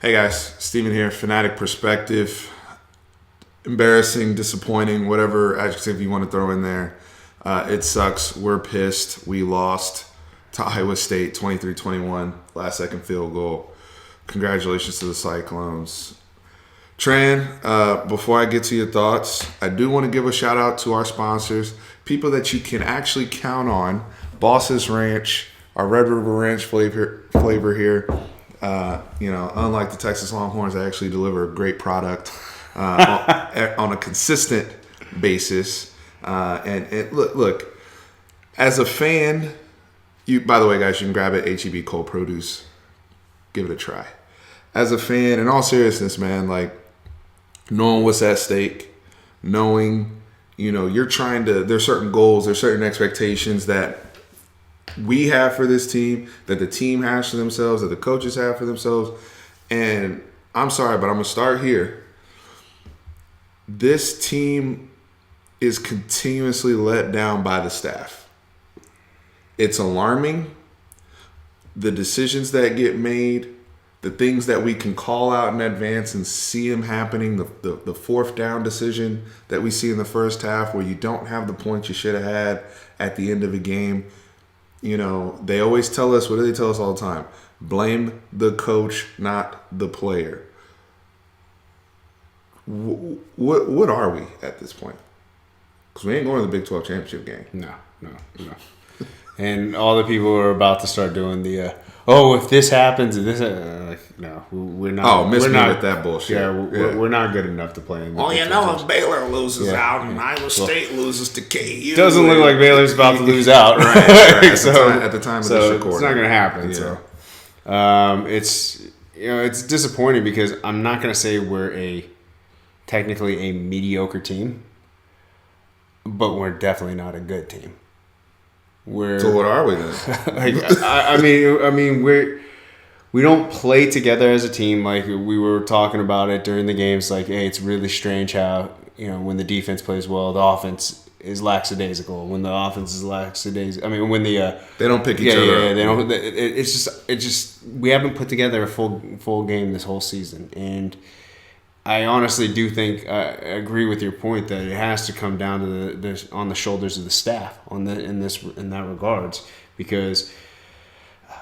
Hey guys, Steven here, Fanatic Perspective. Embarrassing, disappointing, whatever adjective you want to throw in there. It sucks. We're pissed. We lost to Iowa State 23-21, last second field goal. Congratulations to the Cyclones. Tran, before I get to your thoughts, I do want to give a shout out to our sponsors, people that you can actually count on. Boss's Ranch, our Red River Ranch flavor here. Unlike the Texas Longhorns, they actually deliver a great product on a consistent basis. Look, as a fan, by the way, guys, you can grab it at HEB Cold Produce. Give it a try. As a fan, in all seriousness, man, like knowing what's at stake, knowing, you're trying to, there's certain goals, there's certain expectations that we have for this team, that the team has for themselves, that the coaches have for themselves. And I'm sorry, but I'm going to start here. This team is continuously let down by the staff. It's alarming. The decisions that get made, the things that we can call out in advance and see them happening, the fourth down decision that we see in the first half where you don't have the points you should have had at the end of a game. They always tell us, what do they tell us all the time? Blame the coach, not the player. What are we at this point? Because we ain't going to the Big 12 championship game. No. And all the people are about to start doing the, if this happens, no, we're not. Oh, miss me with that bullshit. Yeah, we're not good enough to play in the Big 12 if Baylor loses out and Iowa State loses to KU. Doesn't look like Baylor's about to lose out. Right. At the time of this recording. It's not going to happen. Yeah. So, it's disappointing because I'm not going to say we're technically a mediocre team, but we're definitely not a good team. So what are we then? I mean, we don't play together as a team. Like we were talking about it during the games. Like, hey, it's really strange how when the defense plays well, the offense is lackadaisical. When the offense is lackadaisical, when the they don't pick each other up. Yeah, they don't. It's just we haven't put together a full game this whole season, and I honestly do think I agree with your point that it has to come down to on the shoulders of the staff in that regards, because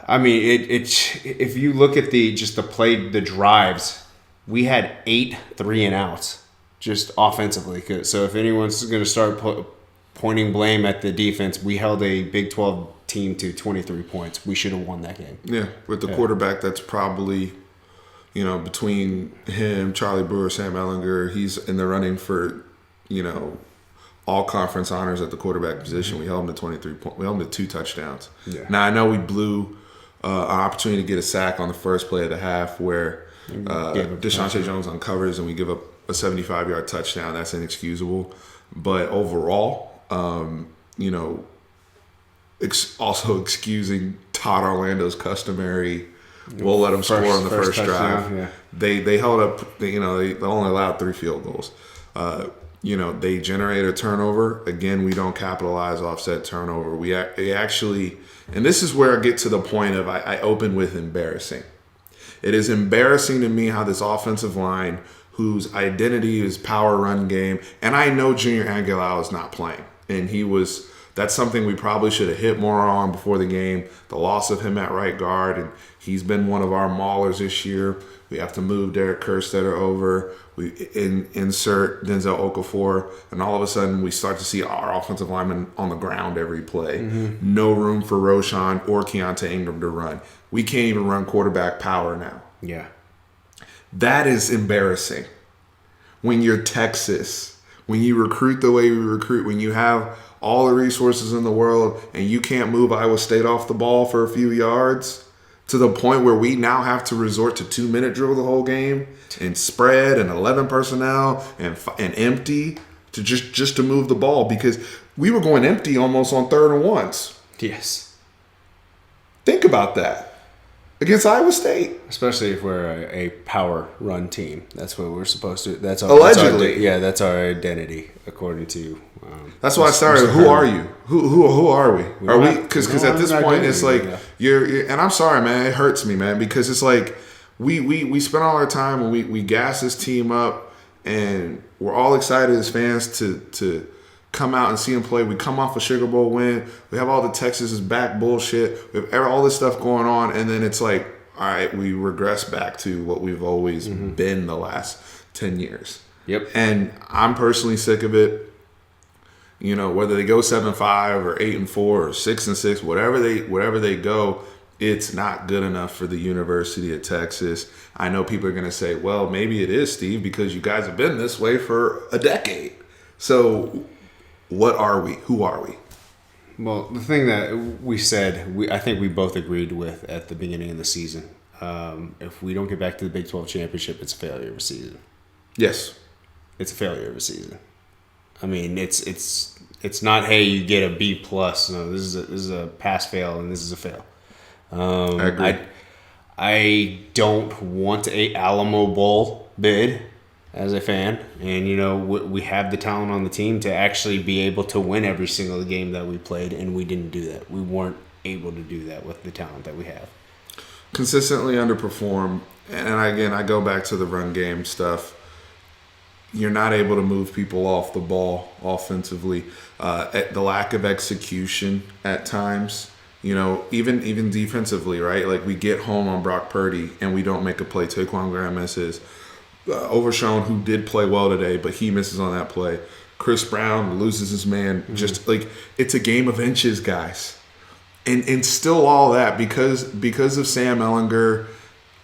if you look at the drives, we had 8 3-and-outs just offensively. So if anyone's going to start pointing blame at the defense, we held a Big 12 team to 23 points. We should have won that game. Yeah, with the quarterback that's probably, between him, Charlie Brewer, Sam Ehlinger, he's in the running for, all conference honors at the quarterback position. We held him to 23 points. We held him to 2 touchdowns. Yeah. Now, I know we blew an opportunity to get a sack on the first play of the half where Deshaunte Jones uncovers and we give up a 75-yard touchdown. That's inexcusable. But overall, also excusing Todd Orlando's customary, we'll let them score on the first drive. Yeah. They held up, they only allowed 3 field goals. They generate a turnover. Again, we don't capitalize off said turnover. They actually, and this is where I get to the point of I open with embarrassing. It is embarrassing to me how this offensive line, whose identity is power run game, and I know Junior Angulau is not playing, and that's something we probably should have hit more on before the game. The loss of him at right guard, and he's been one of our maulers this year. We have to move Derek Kerstetter over. We insert Denzel Okafor, and all of a sudden we start to see our offensive linemen on the ground every play. Mm-hmm. No room for Roshan or Keontae Ingram to run. We can't even run quarterback power now. Yeah. That is embarrassing. When you're Texas, when you recruit the way we recruit, when you have all the resources in the world and you can't move Iowa State off the ball for a few yards, to the point where we now have to resort to 2-minute drill the whole game and spread and 11 personnel and empty to just to move the ball, because we were going empty almost on 3rd and 1s. Yes. Think about that against Iowa State, especially if we're a power run team. That's what we're supposed to. That's our, allegedly. That's our identity, according to. That's why I started. Who are you? Who are we? Are we? Because at this point, it's like you're. And I'm sorry, man. It hurts me, man, because it's like we spent all our time and we gas this team up, and we're all excited as fans to come out and see him play. We come off a Sugar Bowl win. We have all the Texas is back bullshit. We have all this stuff going on, and then it's like, all right, we regress back to what we've always been the last 10 years. Yep. And I'm personally sick of it. You know, whether they go 7-5 or 8-4 or 6-6, wherever they go, it's not good enough for the University of Texas. I know people are going to say, well, maybe it is, Steve, because you guys have been this way for a decade. So what are we? Who are we? Well, the thing that we said, I think we both agreed with at the beginning of the season. If we don't get back to the Big 12 championship, it's a failure of a season. Yes. It's a failure of a season. I mean, it's not, hey, you get a B plus. No, this is a pass fail, and this is a fail. I agree. I don't want a Alamo Bowl bid as a fan, and you know we have the talent on the team to actually be able to win every single game that we played, and we didn't do that. We weren't able to do that with the talent that we have. Consistently underperform, and again, I go back to the run game stuff. You're not able to move people off the ball offensively. The lack of execution at times. You know, even defensively, right? Like we get home on Brock Purdy and we don't make a play. Taquan Graham misses. Overshown, who did play well today, but he misses on that play. Chris Brown loses his man. Just like it's a game of inches, guys. And still all that because of Sam Ehlinger,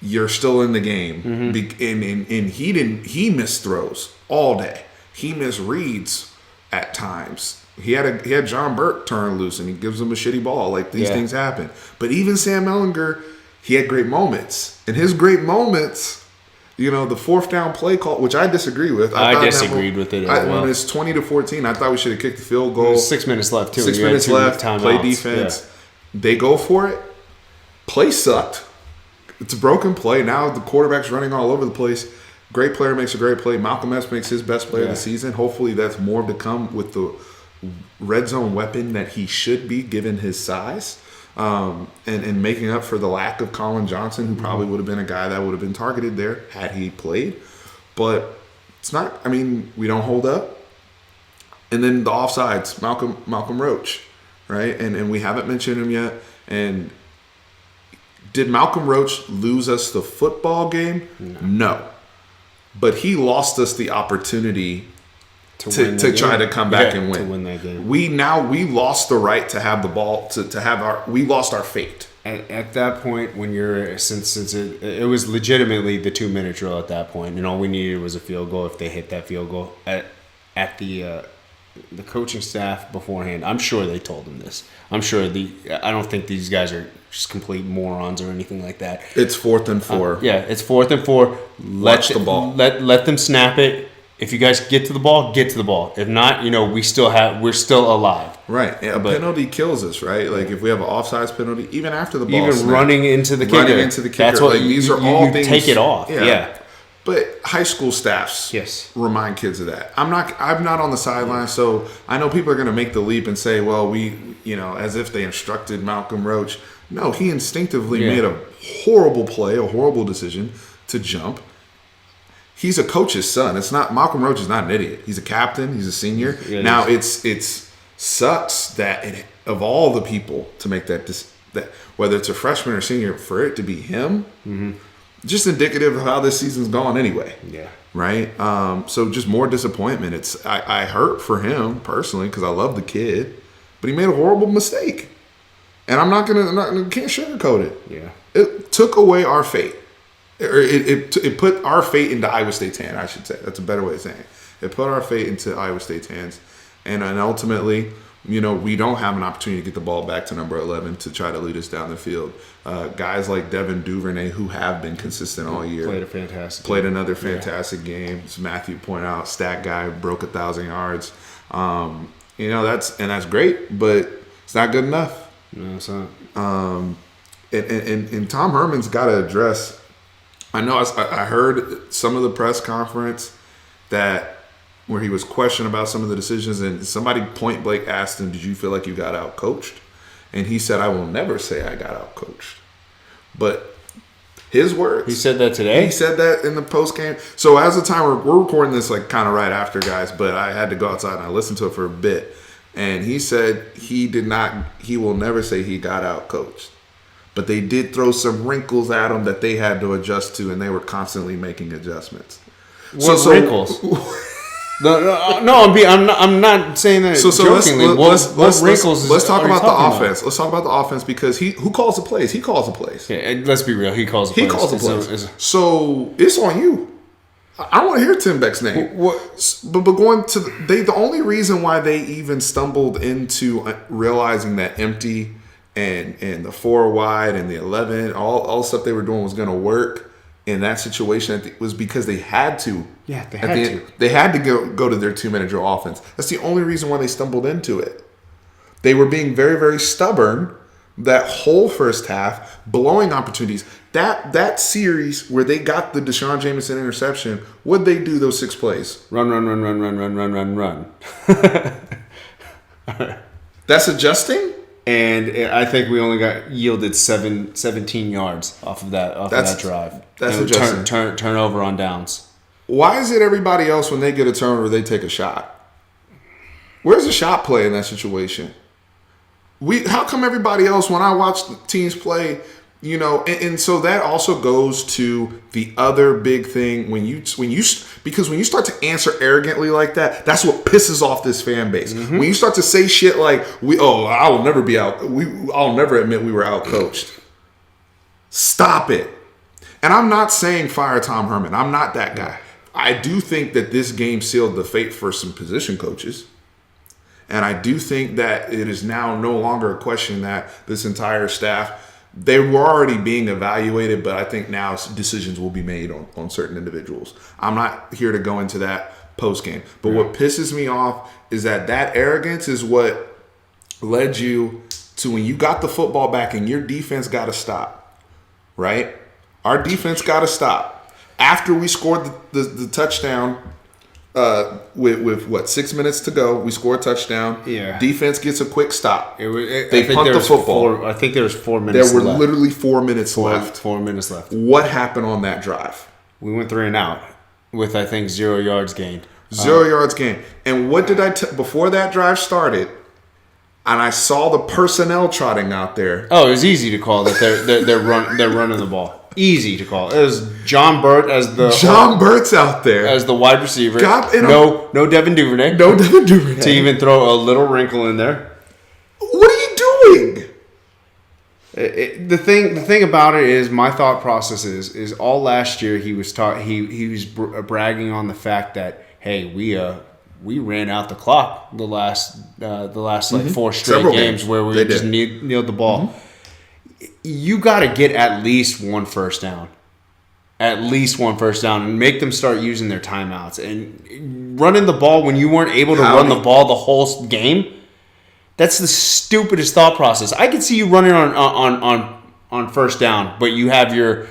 you're still in the game. And he missed throws all day. He missed reads at times. He had John Burke turn loose and he gives him a shitty ball. Like these things happen. But even Sam Ehlinger, he had great moments. And his great moments, you know, the fourth down play call, which I disagree with. I disagreed with it as well. When it's 20-14, I thought we should have kicked the field goal. 6 minutes left too. 6 minutes left. Play defense. Yeah. They go for it. Play sucked. It's a broken play. Now the quarterback's running all over the place. Great player makes a great play. Malcolm X makes his best play of the season. Hopefully that's more to come with the red zone weapon that he should be given his size. And making up for the lack of Colin Johnson, who probably would have been a guy that would have been targeted there had he played. But it's not, I mean, we don't hold up. And then the offsides, Malcolm Roach, right? And we haven't mentioned him yet. And did Malcolm Roach lose us the football game? No. But he lost us the opportunity to try to come back and win. To win that game. We lost the right to have the ball, we lost our fate. At that point, when you're, since it was legitimately the 2-minute drill at that point, and all we needed was a field goal. If they hit that field goal at the coaching staff beforehand, I'm sure they told them this. I'm sure I don't think these guys are just complete morons or anything like that. It's 4th and 4. It's 4th and 4. Watch the ball. Let them snap it. If you guys get to the ball, get to the ball. If not, you know, we're still alive. Right. Yeah, a penalty kills us, right? Like if we have an offsides penalty, even after the ball, even running into the kicker. That's what these are all things. Take it off. Yeah. But high school staffs remind kids of that. I'm not on the sideline, so I know people are going to make the leap and say, well, as if they instructed Malcolm Roach. No, he instinctively made a horrible play, a horrible decision to jump. He's a coach's son. It's not Malcolm Roach is not an idiot. He's a captain. He's a senior. Yeah, now it's sucks that of all the people to make that whether it's a freshman or senior, for it to be him, just indicative of how this season's gone anyway. Yeah. Right. So just more disappointment. I hurt for him personally because I love the kid, but he made a horrible mistake, and can't sugarcoat it. Yeah. It took away our fate. Or it put our fate into Iowa State's hand, I should say. That's a better way of saying it. It put our fate into Iowa State's hands. And ultimately, you know, we don't have an opportunity to get the ball back to number 11 to try to lead us down the field. Guys like Devin Duvernay, who have been consistent all year. Played another fantastic game. As Matthew pointed out, stat guy, broke 1,000 yards. That's great, but it's not good enough. No, it's not. And Tom Herman's got to address... I know I heard some of the press conference where he was questioned about some of the decisions, and somebody point blank asked him, did you feel like you got out coached? And he said, I will never say I got out coached. But His words. He said that today? He said that in the post game. So as the time we're recording this like kind of right after, guys, but I had to go outside and I listened to it for a bit. And he said he will never say he got out coached. But they did throw some wrinkles at him that they had to adjust to, and they were constantly making adjustments. What wrinkles? I'm not saying that jokingly. What wrinkles? Let's talk about the offense. Let's talk about the offense because who calls the plays? He calls the plays. Yeah, let's be real. He calls the plays. He calls the plays. So it's on you. I don't want to hear Tim Beck's name. But going to the only reason why they even stumbled into realizing that empty and the 4 wide and the 11, all the stuff they were doing was going to work in that situation was because they had to. Yeah, they had to. They had to go to their 2-minute drill offense. That's the only reason why they stumbled into it. They were being very, very stubborn that whole first half, blowing opportunities. That series where they got the Deshaun Jameson interception, what'd they do those 6 plays? Run. That's adjusting? And I think we only got yielded 17 yards off of that drive. That's adjusting. Turnover on downs. Why is it everybody else when they get a turnover they take a shot? Where's the shot play in that situation? How come everybody else when I watch teams play, and so that also goes to the other big thing because when you start to answer arrogantly like that, that's what pisses off this fan base. Mm-hmm. When you start to say shit like I'll never admit we were out coached. Stop it. And I'm not saying fire Tom Herman. I'm not that guy. I do think that this game sealed the fate for some position coaches. And I do think that it is now no longer a question that this entire staff, they were already being evaluated, but I think now decisions will be made on certain individuals. I'm not here to go into that post game. But what pisses me off is that arrogance is what led you to when you got the football back and your defense got to stop, right? Our defense got to stop. After we scored the touchdown, with 6 minutes to go, we score a touchdown. Yeah. Defense gets a quick stop. They punt the football. I think there was 4 minutes left. There were literally 4 minutes left. 4 minutes left. What happened on that drive? We went 3 and out with, I think, 0 yards gained. 0 yards gained. And what did before that drive started, and I saw the personnel trotting out there. Oh, it was easy to call that they're running the ball. Easy to call. It was John Burt's out there as the wide receiver. No Devin Duvernay. No Devin Duvernay. To even throw a little wrinkle in there. What are you doing? The thing about it is, my thought process is all last year he was bragging on the fact that, hey, we ran out the clock the last like 4 straight Several games where we just kneeled the ball. Mm-hmm. You got to get at least one first down. At least one first down, and make them start using their timeouts. And running the ball when you weren't able to run the ball the whole game, that's the stupidest thought process. I could see you running on first down, but you have your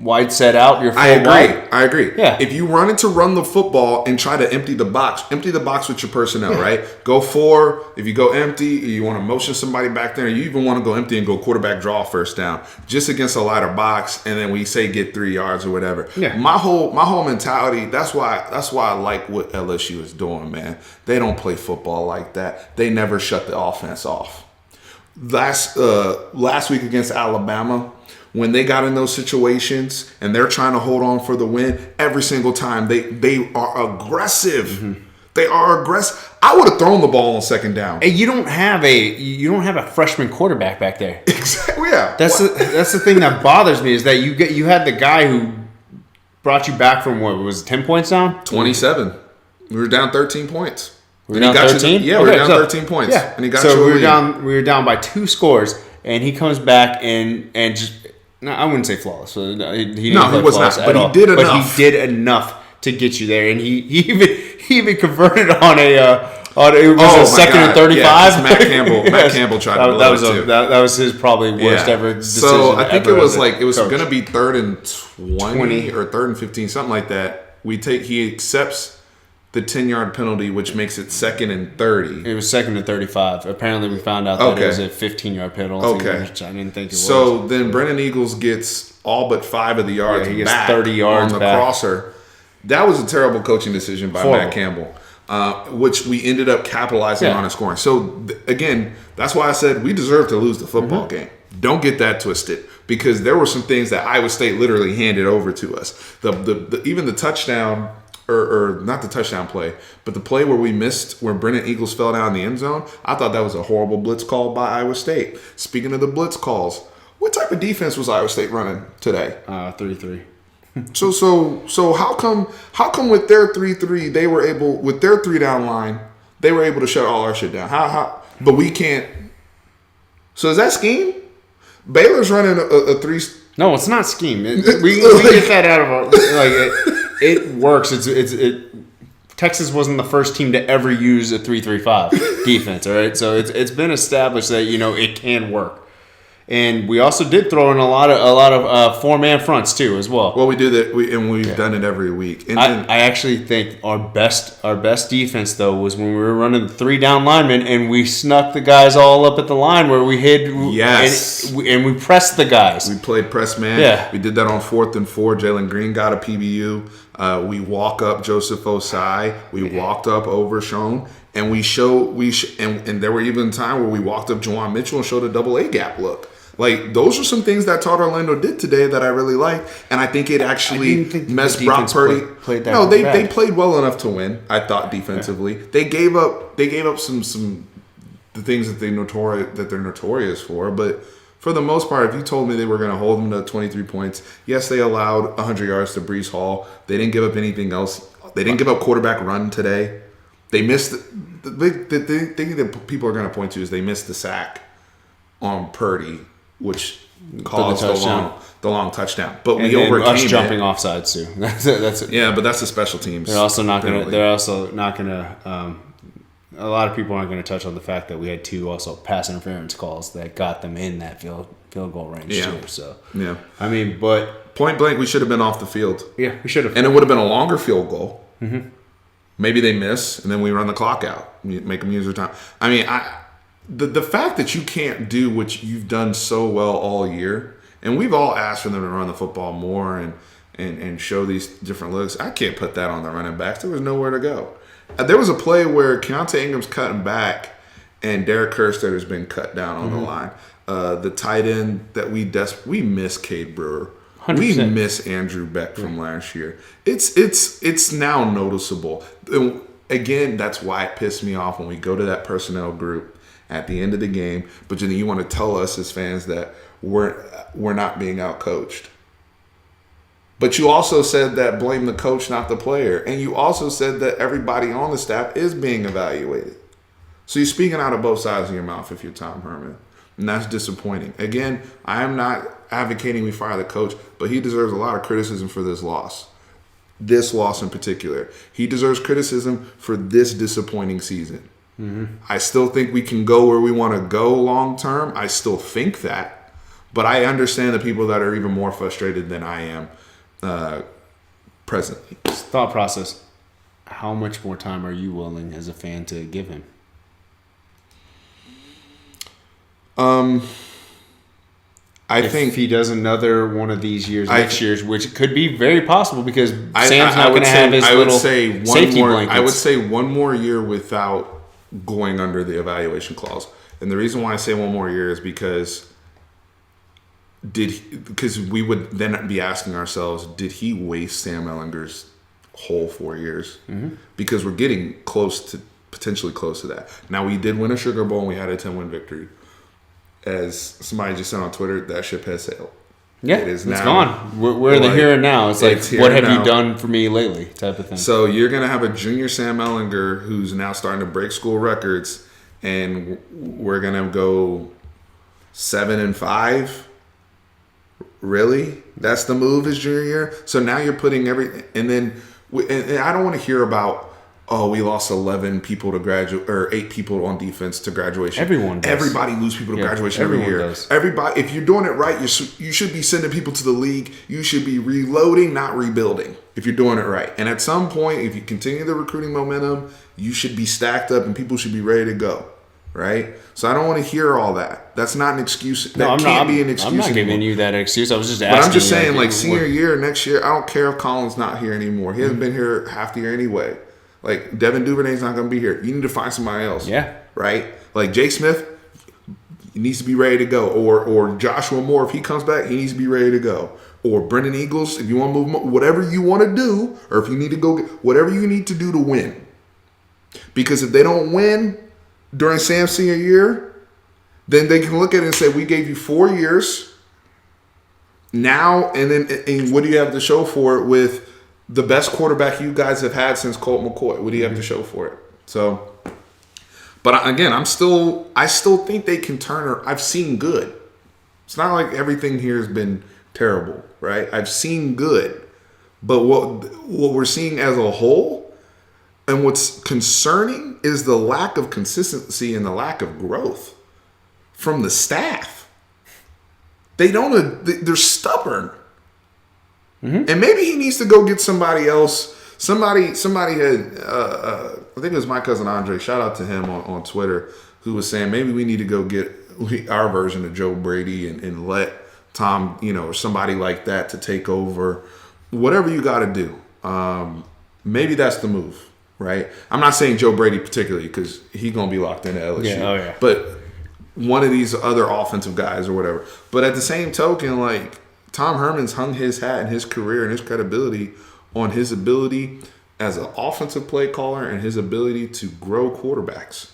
wide set out, your full wide. I agree. Yeah. If you run the football and try to empty the box with your personnel, right? Go 4. If you go empty, you want to motion somebody back there, you even want to go empty and go quarterback draw first down just against a lighter box, and then we say get 3 yards or whatever. Yeah. My whole mentality, that's why I like what LSU is doing, man. They don't play football like that. They never shut the offense off. Last week against Alabama, when they got in those situations and they're trying to hold on for the win, every single time they are aggressive. Mm-hmm. They are aggressive. I would have thrown the ball on second down. And you don't have a freshman quarterback back there. Exactly. Yeah. That's the thing that bothers me is that you had the guy who brought you back from what was it, 10 points down? 27. We were down 13 points. We were down 13? Yeah, we were down 13 points. Yeah. And he got so we were down by 2 scores, and he comes back and just. No, I wouldn't say flawless. He was not. But he did enough. But he did enough to get you there, and he even converted on a second and 35. Yeah, Matt Campbell tried to blow it too. That was his probably worst ever decision. So I think it was going to be 3rd and 20 or 3rd and 15, something like that. He accepts the 10-yard penalty, which makes it 2nd and 30. It was 2nd and 35. Apparently, we found out that it was a 15-yard penalty, which I didn't think it was. So then Brennan Eagles gets all but 5 of the yards he gets back 30 yards on the back. crosser. That was a terrible coaching decision by Matt Campbell, which we ended up capitalizing on and scoring. So, again, that's why I said we deserve to lose the football game. Don't get that twisted, because there were some things that Iowa State literally handed over to us. Even the touchdown, or not the touchdown play, but the play where we missed, where Brennan Eagles fell down in the end zone, I thought that was a horrible blitz call by Iowa State. Speaking of the blitz calls, what type of defense was Iowa State running today? 3-3. So how come with their 3-3 they were able, with their 3-down line, they were able to shut all our shit down? How but we can't. So is that scheme? Baylor's running a 3. No, it's not scheme. We get that out of our it works. Texas wasn't the first team to ever use a 3-3-5 defense. All right, so it's been established that it can work. And we also did throw in a lot of 4-man fronts too, as well. Well, we do that, we've done it every week. And I actually think our best defense though was when we were running 3-down linemen and we snuck the guys all up at the line where we hid. Yes, and we pressed the guys. We played press man. Yeah, we did that on 4th and 4. Jalen Green got a PBU. We walk up Joseph Osai. We walked up Overshone. And and there were even times where we walked up Juwan Mitchell and showed a double A gap look. Like, those are some things that Todd Orlando did today that I really liked, and I think it actually messed Brock Purdy. They played well enough to win. I thought defensively, they gave up some the things that they're notorious for. But for the most part, if you told me they were going to hold them to 23 points, yes, they allowed 100 yards to Breece Hall. They didn't give up anything else. They didn't give up quarterback run today. They missed the thing that people are going to point to is they missed the sack on Purdy, which caused the long touchdown. But we overcame us jumping offsides too. That's it. Yeah, but that's the special teams. They're also not going to. A lot of people aren't going to touch on the fact that we had 2 also pass interference calls that got them in that field goal range too. So I mean, but point blank, we should have been off the field. Yeah, we should have, and it would have been a longer field goal. Mm-hmm. Maybe they miss, and then we run the clock out, make them use their time. I mean, the fact that you can't do what you've done so well all year, and we've all asked for them to run the football more and show these different looks. I can't put that on the running backs. There was nowhere to go. There was a play where Keontae Ingram's cutting back, and Derek Kerstedter's been cut down on the line. The tight end that we miss Cade Brewer. 100%. We miss Andrew Beck from last year. It's now noticeable. Again, that's why it pissed me off when we go to that personnel group at the end of the game. But you want to tell us as fans that we're not being outcoached. But you also said that blame the coach, not the player. And you also said that everybody on the staff is being evaluated. So you're speaking out of both sides of your mouth if you're Tom Herman. And that's disappointing. Again, I am not advocating we fire the coach, but he deserves a lot of criticism for this loss. This loss in particular. He deserves criticism for this disappointing season. Mm-hmm. I still think we can go where we want to go long term. I still think that. But I understand the people that are even more frustrated than I am presently. Thought process. How much more time are you willing as a fan to give him? I think if he does another one of these years next year, which could be very possible because Sam's not going to have his little safety blankets. I would say one more year without going under the evaluation clause. And the reason why I say one more year is because we would then be asking ourselves, did he waste Sam Ehlinger's whole 4 years? Mm-hmm. Because we're getting potentially close to that. Now, we did win a Sugar Bowl and we had a 10-win victory. As somebody just said on Twitter, that ship has sailed. Yeah, it's gone. We're in the here and now. It's like, what have you done for me lately type of thing. So you're going to have a junior Sam Ehlinger who's now starting to break school records, and we're going to go 7-5. Really? That's the move his junior year? So now you're putting everything, and then and I don't want to hear about oh, we lost 11 people to graduate, or 8 people on defense to graduation. Everyone does. Everybody lose people to graduation every year. Does. Everybody, if you're doing it right, you should be sending people to the league. You should be reloading, not rebuilding, if you're doing it right. And at some point, if you continue the recruiting momentum, you should be stacked up and people should be ready to go. Right? So I don't want to hear all that. That's not an excuse. That can't be an excuse. I'm not giving anymore. you that excuse. I was just asking. But I'm just saying, like senior year, next year, I don't care if Colin's not here anymore. He hasn't been here half the year anyway. Like, Devin Duvernay's not going to be here. You need to find somebody else. Yeah. Right? Like, Jake Smith, he needs to be ready to go. Or Joshua Moore, if he comes back, he needs to be ready to go. Or Brendan Eagles, if you want to move him, whatever you want to do, or if you need to go get, whatever you need to do to win. Because if they don't win during Sam's senior year, then they can look at it and say, we gave you 4 years. Now, and what do you have to show for it with the best quarterback you guys have had since Colt McCoy? What do you have to show for it? So, but again, I still think they can turn. I've seen good. It's not like everything here has been terrible, right? I've seen good, but what we're seeing as a whole, and what's concerning, is the lack of consistency and the lack of growth from the staff. They're stubborn. Mm-hmm. And maybe he needs to go get somebody else. Somebody had, I think it was my cousin Andre, shout out to him on Twitter, who was saying maybe we need to go get our version of Joe Brady and let Tom, or somebody like that to take over. Whatever you got to do. Maybe that's the move, right? I'm not saying Joe Brady particularly because he's going to be locked into LSU. Yeah, oh yeah. But one of these other offensive guys or whatever. But at the same token, like, Tom Herman's hung his hat and his career and his credibility on his ability as an offensive play caller and his ability to grow quarterbacks.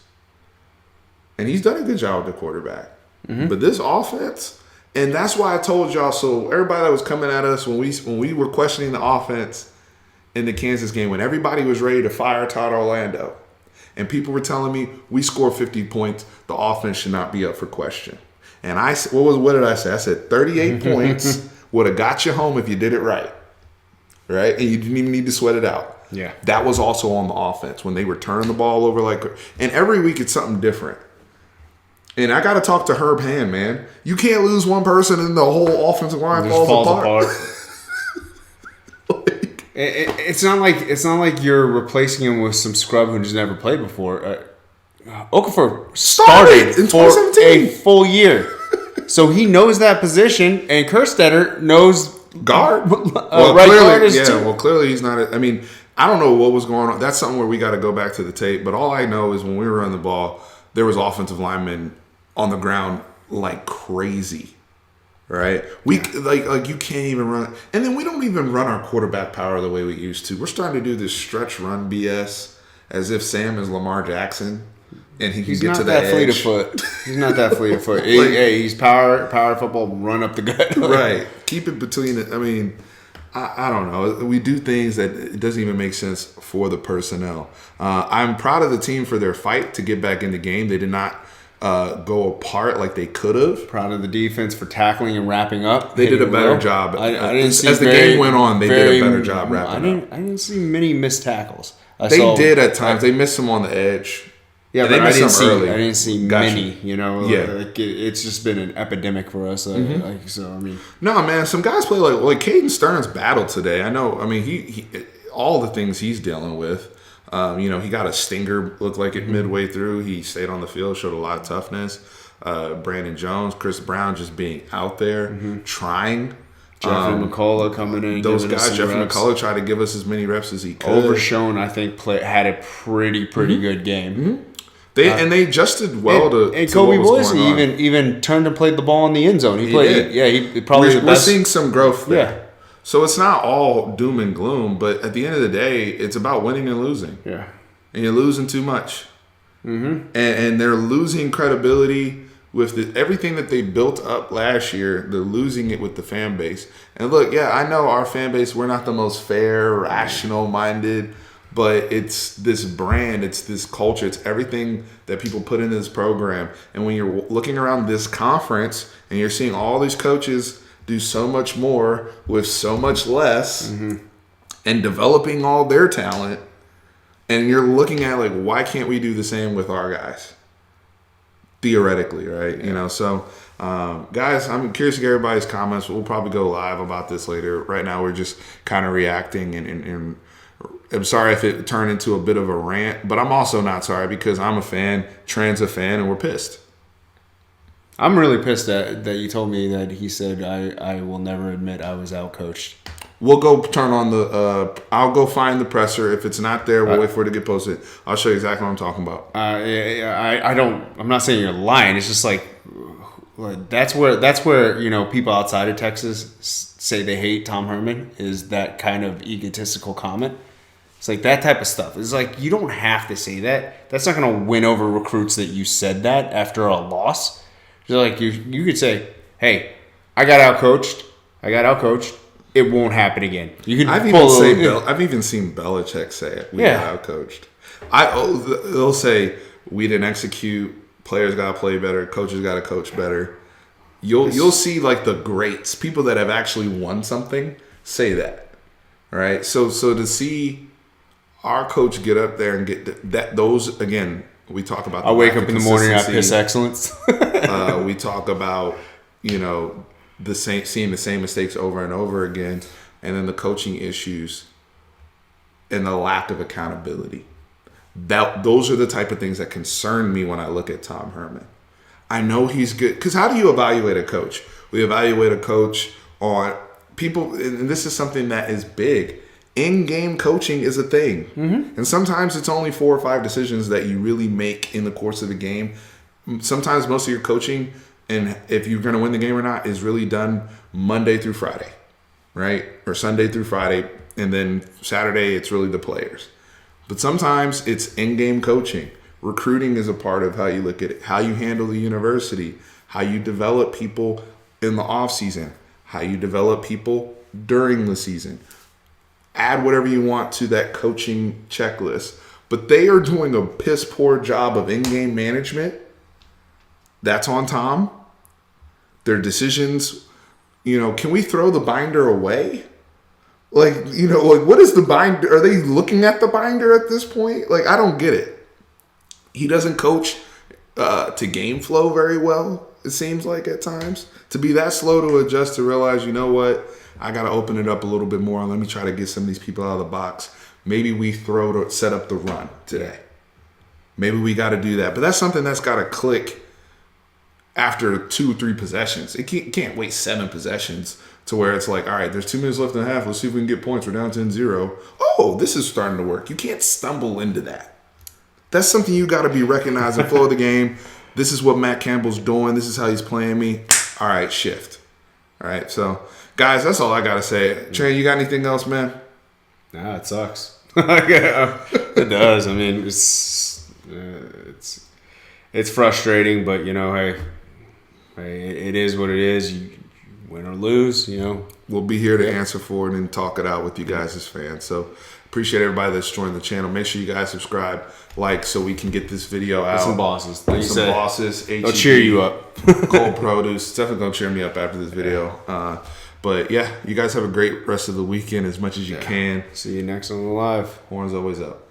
And he's done a good job with the quarterback. Mm-hmm. But this offense, and that's why I told y'all, so everybody that was coming at us when we were questioning the offense in the Kansas game, when everybody was ready to fire Todd Orlando, and people were telling me we scored 50 points, the offense should not be up for question. And what did I say? I said 38 points would have got you home if you did it right. Right? And you didn't even need to sweat it out. Yeah. That was also on the offense when they were turning the ball over and every week it's something different. And I got to talk to Herb Hand, man. You can't lose one person and the whole offensive line falls apart. It's not like you're replacing him with some scrub who just never played before. Okafor started in for 2017. a full year. So he knows that position, and Kerstetter knows guard. Right guard is too. Well, clearly he's not. I mean, I don't know what was going on. That's something where we got to go back to the tape. But all I know is when we were running the ball, there was offensive linemen on the ground like crazy. Right? Like you can't even run. And then we don't even run our quarterback power the way we used to. We're starting to do this stretch run BS as if Sam is Lamar Jackson. And he can get to the edge. He's not that fleet of foot. He's power football, run up the gut. Right. Keep it between it. I mean, I don't know. We do things that it doesn't even make sense for the personnel. I'm proud of the team for their fight to get back in the game. They did not go apart like they could have. Proud of the defense for tackling and wrapping up. They did a better job. I didn't see as the game went on, they did a better job wrapping up. I didn't see many missed tackles. They did at times. They missed some on the edge. Yeah, but I didn't see many. Yeah. It's just been an epidemic for us. So I mean, no, man. Some guys play like Caden Stearns battled today. I know. I mean, he all the things he's dealing with. He got a stinger, looked like it midway through. He stayed on the field, showed a lot of toughness. Brandon Jones, Chris Brown, just being out there trying. Jeffrey McCullough coming in. Those guys, Jeffrey McCullough tried to give us as many reps as he could. Overshown, I think, had a pretty good game. Mm-hmm. They adjusted well to Kobe what was Boyce going on. even turned and played the ball in the end zone. He played. Did. He probably We're seeing some growth there. Yeah. So it's not all doom and gloom, but at the end of the day, it's about winning and losing. Yeah. And you're losing too much. Mm-hmm. And they're losing credibility with everything that they built up last year. They're losing it with the fan base. And look, yeah, I know our fan base, we're not the most fair, rational-minded, but it's this brand, it's this culture, it's everything that people put into this program. And when you're looking around this conference and you're seeing all these coaches do so much more with so much less and developing all their talent, And you're looking at like, why can't we do the same with our guys? Theoretically, right? Yeah. You know, so guys, I'm curious to get everybody's comments. We'll probably go live about this later. Right now, we're just kind of reacting, and I'm sorry if it turned into a bit of a rant, but I'm also not sorry because I'm a fan, Tran's a fan, and we're pissed. I'm really pissed that you told me that he said I will never admit I was outcoached. We'll go turn on the. I'll go find the presser. If it's not there, we'll wait for it to get posted. I'll show you exactly what I'm talking about. I don't. I'm not saying you're lying. It's just like that's where you know people outside of Texas say they hate Tom Herman, is that kind of egotistical comment. It's like that type of stuff. It's like you don't have to say that. That's not going to win over recruits that you said that after a loss. So like you could say, hey, I got outcoached. It won't happen again. You can. I've even seen Belichick say it. We got outcoached. They'll say we didn't execute. Players got to play better. Coaches got to coach better. You'll see like the greats, people that have actually won something, say that. Right. So to see our coach get up there and get that, those again, we talk about. I wake up in the morning, I piss excellence. We talk about seeing the same mistakes over and over again, and then the coaching issues and the lack of accountability. Those are the type of things that concern me when I look at Tom Herman. I know he's good, because how do you evaluate a coach? We evaluate a coach on people, and this is something that is big. In-game coaching is a thing. Mm-hmm. And sometimes it's only 4 or 5 decisions that you really make in the course of the game. Sometimes most of your coaching, and if you're going to win the game or not, is really done Monday through Friday, right? Or Sunday through Friday. And then Saturday, it's really the players. But sometimes it's in-game coaching. Recruiting is a part of how you look at it, how you handle the university, how you develop people in the offseason, how you develop people during the season. Add whatever you want to that coaching checklist. But they are doing a piss poor job of in-game management. That's on Tom. Their decisions, can we throw the binder away? Like, what is the binder? Are they looking at the binder at this point? Like, I don't get it. He doesn't coach to game flow very well, it seems like at times. To be that slow to adjust to realize, you know what? I got to open it up a little bit more and let me try to get some of these people out of the box. Maybe we set up the run today. Maybe we got to do that. But that's something that's got to click after 2 or 3 possessions. It can't wait 7 possessions to where it's like, all right, there's 2 minutes left in the half. Let's see if we can get points. We're down 10-0. Oh, this is starting to work. You can't stumble into that. That's something you got to be recognizing. Flow of the game. This is what Matt Campbell's doing. This is how he's playing me. All right, shift. All right, so guys, that's all I got to say. Trey, you got anything else, man? Nah, it sucks. It does. I mean, it's frustrating, but hey, it is what it is. You win or lose, We'll be here to answer for it and talk it out with you guys as fans. So appreciate everybody that's joined the channel. Make sure you guys subscribe, like, so we can get this video out. Some bosses. Some bosses. They'll cheer you up. Cold Produce. It's definitely going to cheer me up after this video. But yeah, you guys have a great rest of the weekend as much as you can. See you next on the live. Horns always up.